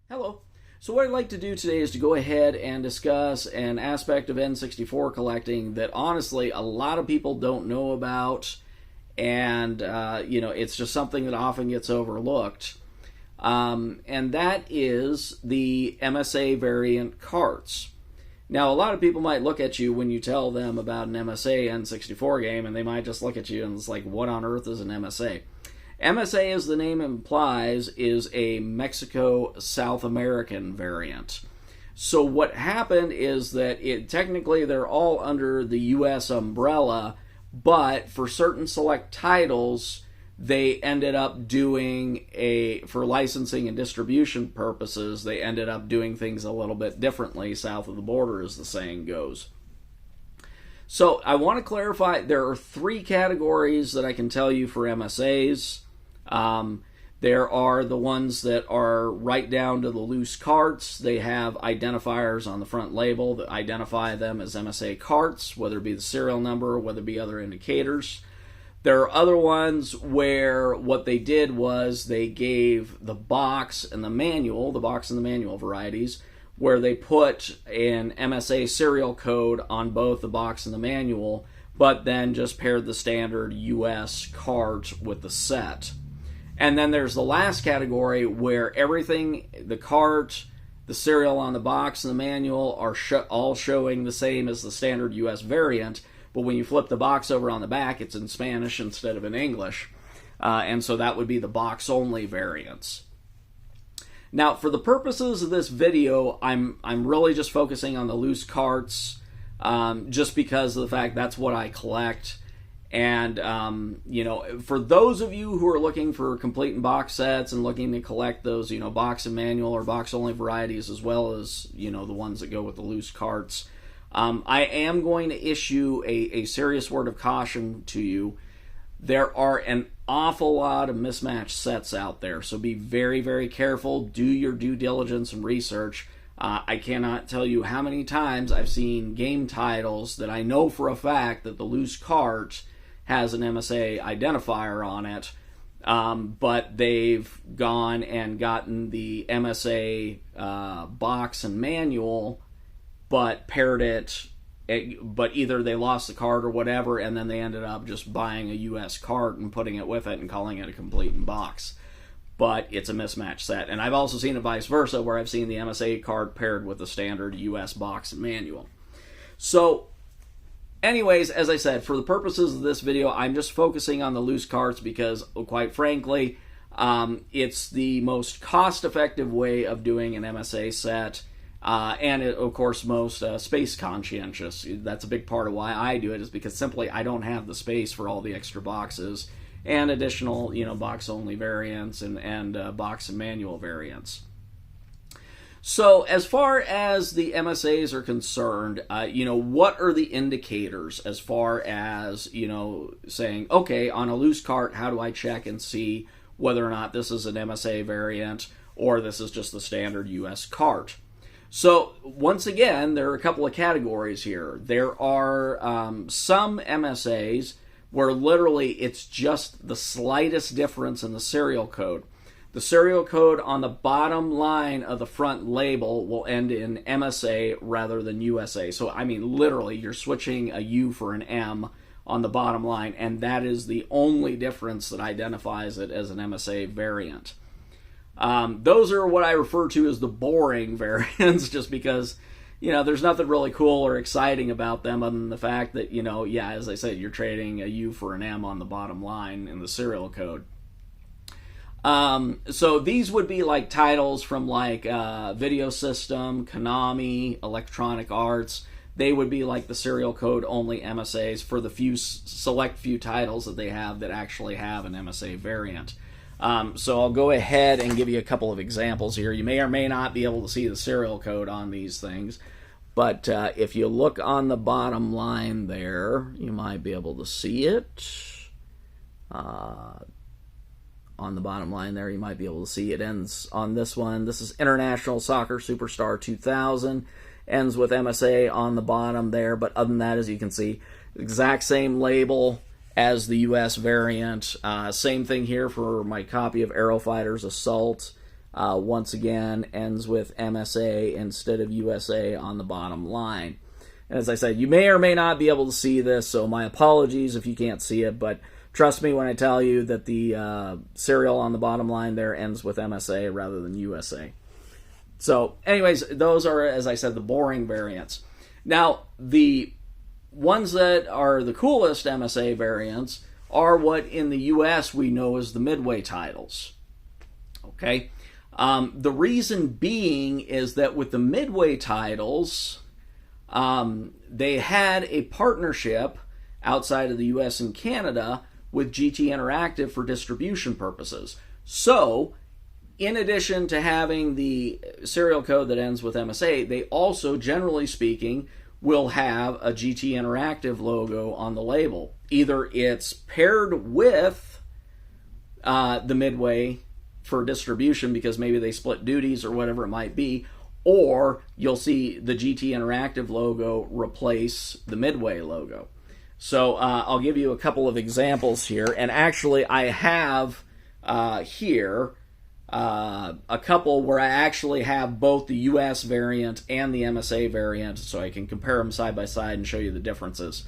Hello. So what I'd like to do today is to go ahead and discuss an aspect of N64 collecting that honestly a lot of people don't know about, and it's just something that often gets overlooked. And that is the MSA variant carts. Now, a lot of people might look at you when you tell them about an MSA N64 game, and they might just look at you and it's like, what on earth is an MSA? MSA, as the name implies, is a Mexico-South American variant. So what happened is that technically they're all under the U.S. umbrella, but for certain select titles, they ended up doing for licensing and distribution purposes, they ended up doing things a little bit differently south of the border, as the saying goes. So I want to clarify, there are three categories that I can tell you for MSAs. There are the ones that are right down to the loose carts. They have identifiers on the front label that identify them as MSA carts, whether it be the serial number or whether it be other indicators. There are other ones where what they did was they gave the box and the manual varieties, where they put an MSA serial code on both the box and the manual, but then just paired the standard US cart with the set. And then there's the last category where everything, the cart, the serial on the box, and the manual are all showing the same as the standard US variant, but when you flip the box over on the back, it's in Spanish instead of in English. And so that would be the box-only variants. Now, for the purposes of this video, I'm really just focusing on the loose carts, just because of the fact that's what I collect. And, for those of you who are looking for complete and box sets and looking to collect those, box and manual or box-only varieties, as well as, the ones that go with the loose carts, I am going to issue a serious word of caution to you. There are an awful lot of mismatched sets out there, so be very, very careful. Do your due diligence and research. I cannot tell you how many times I've seen game titles that I know for a fact that the loose cart has an MSA identifier on it, but they've gone and gotten the MSA box and manual, but paired it, but either they lost the cart or whatever, and then they ended up just buying a US cart and putting it with it and calling it a complete in box. But it's a mismatched set. And I've also seen it vice versa, where I've seen the MSA cart paired with the standard US box and manual. So, anyways, as I said, for the purposes of this video, I'm just focusing on the loose carts because, quite frankly, it's the most cost-effective way of doing an MSA set. And it, of course, most space conscientious. That's a big part of why I do it, is because simply I don't have the space for all the extra boxes and additional, box-only variants and box and manual variants. So as far as the MSAs are concerned, what are the indicators as far as, saying, okay, on a loose cart, how do I check and see whether or not this is an MSA variant or this is just the standard US cart? So, once again, there are a couple of categories here. There are some MSAs where literally it's just the slightest difference in the serial code. The serial code on the bottom line of the front label will end in MSA rather than USA. So, I mean, literally, you're switching a U for an M on the bottom line, and that is the only difference that identifies it as an MSA variant. Those are what I refer to as the boring variants, just because, there's nothing really cool or exciting about them other than the fact that, as I said, you're trading a U for an M on the bottom line in the serial code. So these would be like titles from like Video System, Konami, Electronic Arts. They would be like the serial code only MSAs for the select few titles that they have that actually have an MSA variant. So I'll go ahead and give you a couple of examples here. You may or may not be able to see the serial code on these things, but if you look on the bottom line there, you might be able to see it. On the bottom line there, you might be able to see it ends on this one. This is International Soccer Superstar 2000. Ends with MSA on the bottom there, but other than that, as you can see, exact same label as the US variant. Same thing here for my copy of Aero Fighters Assault. once again, ends with MSA instead of USA on the bottom line. And as I said, you may or may not be able to see this, so my apologies if you can't see it, but trust me when I tell you that the serial on the bottom line there ends with MSA rather than USA. So anyways, those are, as I said, the boring variants. Now, the ones that are the coolest MSA variants are what in the US we know as the midway titles. Okay? The reason being is that with the midway titles, they had a partnership outside of the US and Canada with GT Interactive for distribution purposes. So, in addition to having the serial code that ends with MSA, they also, generally speaking, will have a GT Interactive logo on the label. Either it's paired with the midway for distribution because maybe they split duties or whatever it might be, or you'll see the GT Interactive logo replace the midway logo. So I'll give you a couple of examples here, and actually I have here a couple where I actually have both the US variant and the MSA variant, so I can compare them side by side and show you the differences.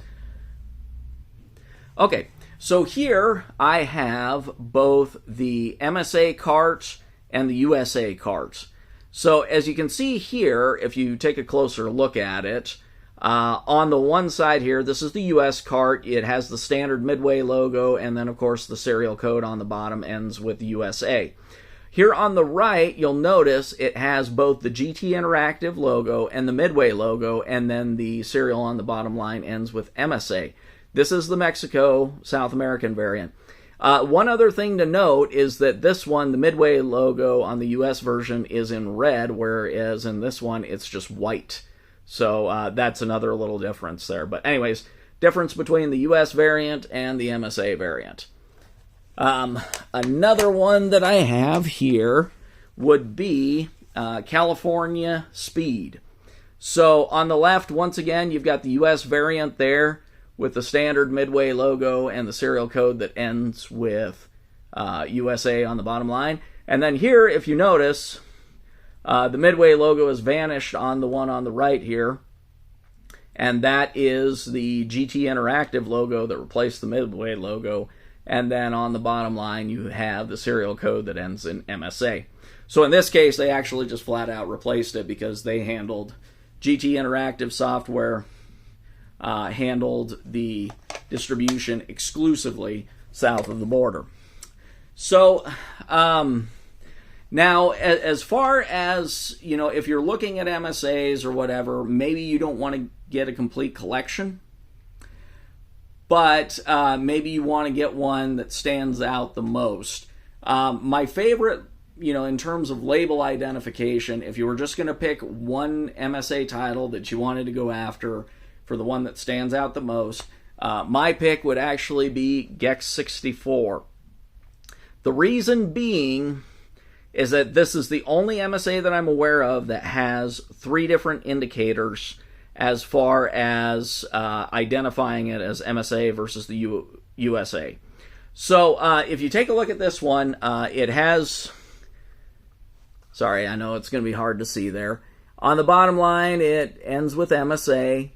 Okay, so here I have both the MSA carts and the USA carts. So as you can see here, if you take a closer look at it, on the one side here, this is the US cart. It has the standard midway logo, and then of course the serial code on the bottom ends with USA. Here on the right, you'll notice it has both the GT Interactive logo and the midway logo, and then the serial on the bottom line ends with MSA. This is the Mexico South American variant. One other thing to note is that this one, the midway logo on the US version is in red, whereas in this one it's just white. So that's another little difference there. But anyways, difference between the US variant and the MSA variant. Another one that I have here would be California Speed. So on the left, once again, you've got the US variant there with the standard midway logo and the serial code that ends with USA on the bottom line. And then here, if you notice, the midway logo has vanished on the one on the right here. And that is the GT Interactive logo that replaced the midway logo. And then on the bottom line, you have the serial code that ends in MSA. So in this case, they actually just flat out replaced it because they handled GT Interactive software, handled the distribution exclusively south of the border. So now, as far as, you know, if you're looking at MSAs or whatever, maybe you don't want to get a complete collection. But maybe you want to get one that stands out the most. My favorite, you know, in terms of label identification, if you were just going to pick one MSA title that you wanted to go after for the one that stands out the most, my pick would actually be Gex 64. The reason being is that this is the only MSA that I'm aware of that has 3 different indicators as far as identifying it as MSA versus the USA. So if you take a look at this one, it has, sorry, I know it's going to be hard to see there. On the bottom line, it ends with MSA.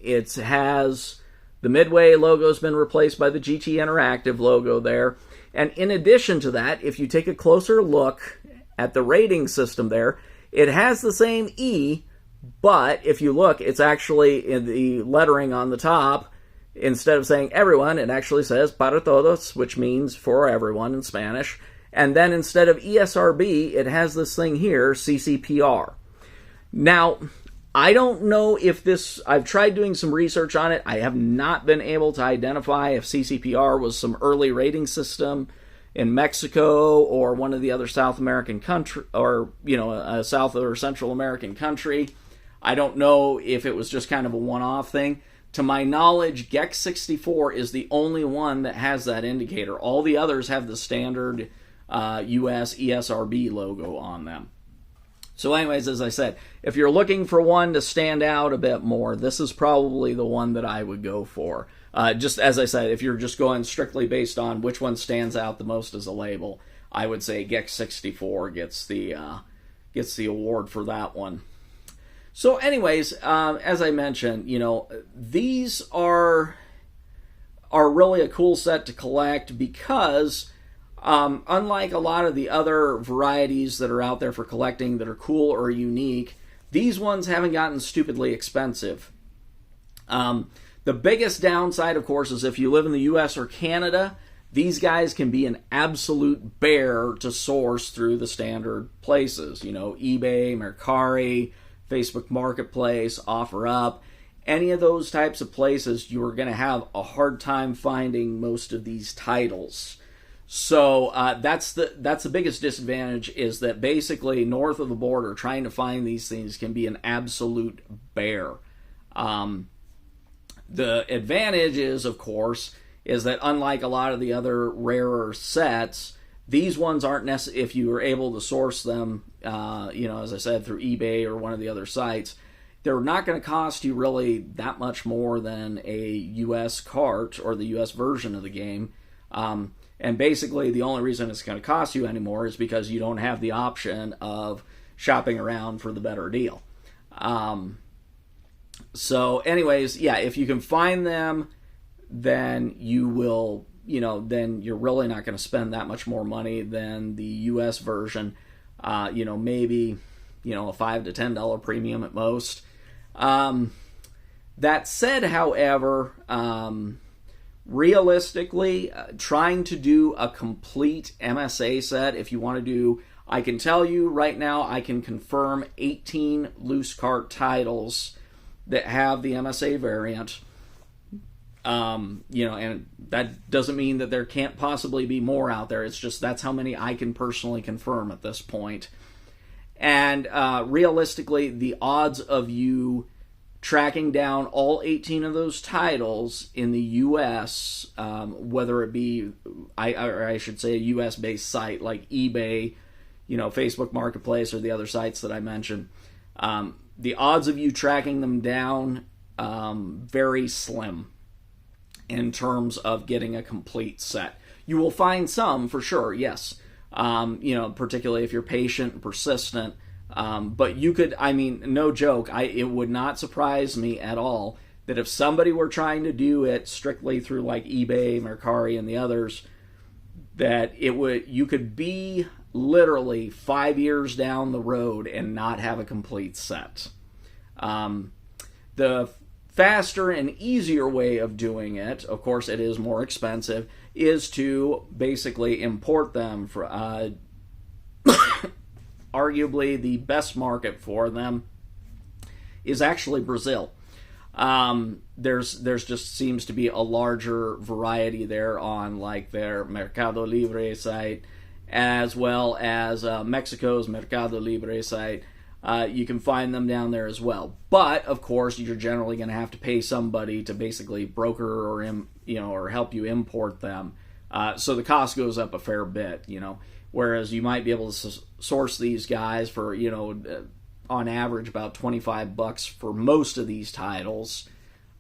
It has the midway logo has been replaced by the GT Interactive logo there. And in addition to that, if you take a closer look at the rating system there, it has the same E, but if you look, it's actually in the lettering on the top. Instead of saying everyone, it actually says para todos, which means for everyone in Spanish. And then instead of ESRB, it has this thing here, CCPR. Now, I don't know if this, I've tried doing some research on it. I have not been able to identify if CCPR was some early rating system in Mexico or one of the other South American country, or, you know, a South or Central American country. I don't know if it was just kind of a one-off thing. To my knowledge, Gex 64 is the only one that has that indicator. All the others have the standard US ESRB logo on them. So anyways, as I said, if you're looking for one to stand out a bit more, this is probably the one that I would go for. Just as I said, if you're just going strictly based on which one stands out the most as a label, I would say Gex64 gets the award for that one. So anyways, as I mentioned, these are really a cool set to collect because unlike a lot of the other varieties that are out there for collecting that are cool or unique, these ones haven't gotten stupidly expensive. The biggest downside, of course, is if you live in the US or Canada, these guys can be an absolute bear to source through the standard places. eBay, Mercari, Facebook Marketplace, OfferUp. Any of those types of places, you are going to have a hard time finding most of these titles. So that's the biggest disadvantage, is that basically north of the border, trying to find these things can be an absolute bear. The advantage is, of course, is that unlike a lot of the other rarer sets, these ones aren't necessary. If you were able to source them, as I said, through eBay or one of the other sites, they're not going to cost you really that much more than a US cart or the US version of the game. And basically, the only reason it's going to cost you anymore is because you don't have the option of shopping around for the better deal. So anyways, yeah, if you can find them, then you will, then you're really not going to spend that much more money than the US version. Maybe, a $5 to $10 premium at most. That said, however, realistically, trying to do a complete MSA set, if you want to do, I can tell you right now, I can confirm 18 loose cart titles that have the MSA variant. And that doesn't mean that there can't possibly be more out there. It's just that's how many I can personally confirm at this point. And realistically, the odds of you tracking down all 18 of those titles in the U.S., whether it be, I should say, a U.S.-based site like eBay, Facebook Marketplace, or the other sites that I mentioned, the odds of you tracking them down, very slim in terms of getting a complete set. You will find some for sure, yes. Particularly if you're patient and persistent. But you could, no joke, it would not surprise me at all that if somebody were trying to do it strictly through like eBay, Mercari, and the others, that you could be literally 5 years down the road and not have a complete set. The faster and easier way of doing it, of course it is more expensive, is to basically import them for arguably the best market for them is actually Brazil. There's just seems to be a larger variety there on like their Mercado Libre site, as well as Mexico's Mercado Libre site. You can find them down there as well. But of course, you're generally going to have to pay somebody to basically broker or help you import them. So the cost goes up a fair bit, Whereas you might be able to source these guys for, on average about $25 for most of these titles.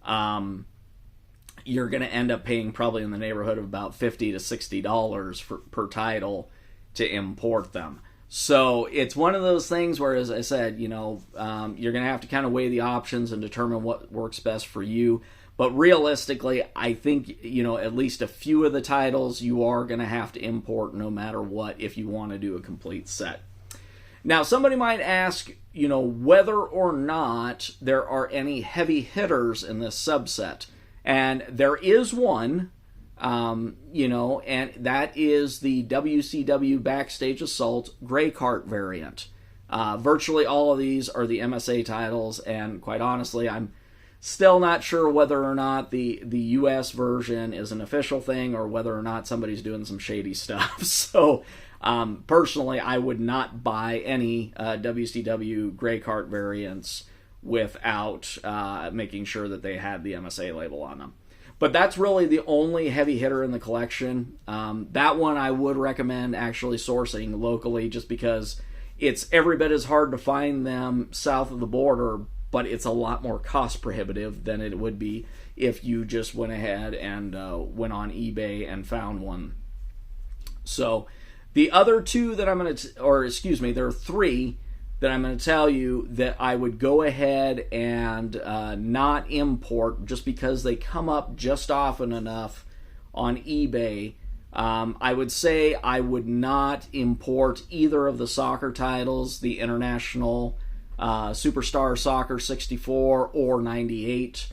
You're going to end up paying probably in the neighborhood of about $50 to $60 per title to import them. So it's one of those things where, as I said, you're going to have to kind of weigh the options and determine what works best for you. But realistically, I think, at least a few of the titles you are going to have to import no matter what if you want to do a complete set. Now, somebody might ask, whether or not there are any heavy hitters in this subset. And there is one, and that is the WCW Backstage Assault Gray Cart variant. Virtually all of these are the MSA titles, and quite honestly, I'm still not sure whether or not the US version is an official thing or whether or not somebody's doing some shady stuff. So, personally, I would not buy any WCW Gray Cart variants without making sure that they had the MSA label on them. But that's really the only heavy hitter in the collection. That one I would recommend actually sourcing locally just because it's every bit as hard to find them south of the border, but it's a lot more cost prohibitive than it would be if you just went ahead and went on eBay and found one. So The other two that I'm going to, or excuse me, there are three that I'm going to tell you that I would go ahead and not import just because they come up just often enough on eBay. I would say I would not import either of the soccer titles, the International Superstar Soccer 64 or 98.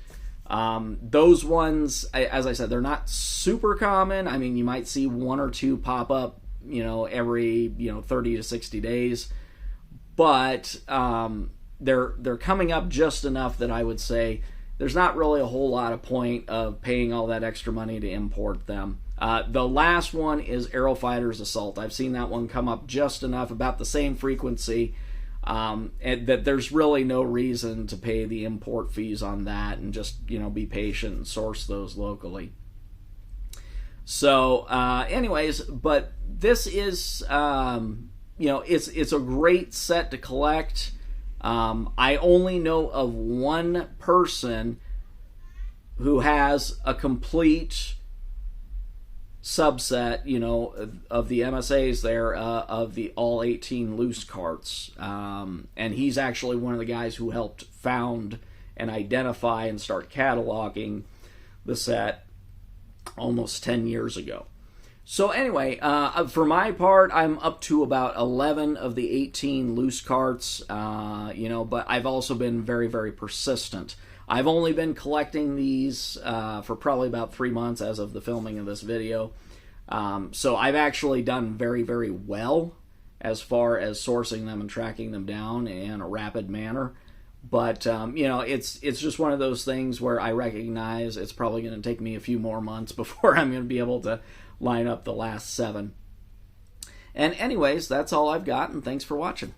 Those ones, as I said, they're not super common. I mean, you might see one or two pop up, every 30 to 60 days. But they're coming up just enough that I would say there's not really a whole lot of point of paying all that extra money to import them. The last one is Aero Fighters Assault. I've seen that one come up just enough, about the same frequency, and that there's really no reason to pay the import fees on that, and just be patient and source those locally. So, anyways, but this is it's a great set to collect. I only know of one person who has a complete subset, of the MSAs there, of the all 18 loose carts. And he's actually one of the guys who helped found and identify and start cataloging the set almost 10 years ago. So anyway, for my part, I'm up to about 11 of the 18 loose carts, but I've also been very, very persistent. I've only been collecting these for probably about 3 months as of the filming of this video. So I've actually done very, very well as far as sourcing them and tracking them down in a rapid manner. But, it's just one of those things where I recognize it's probably going to take me a few more months before I'm going to be able to line up the last 7. And anyways, that's all I've got, and thanks for watching.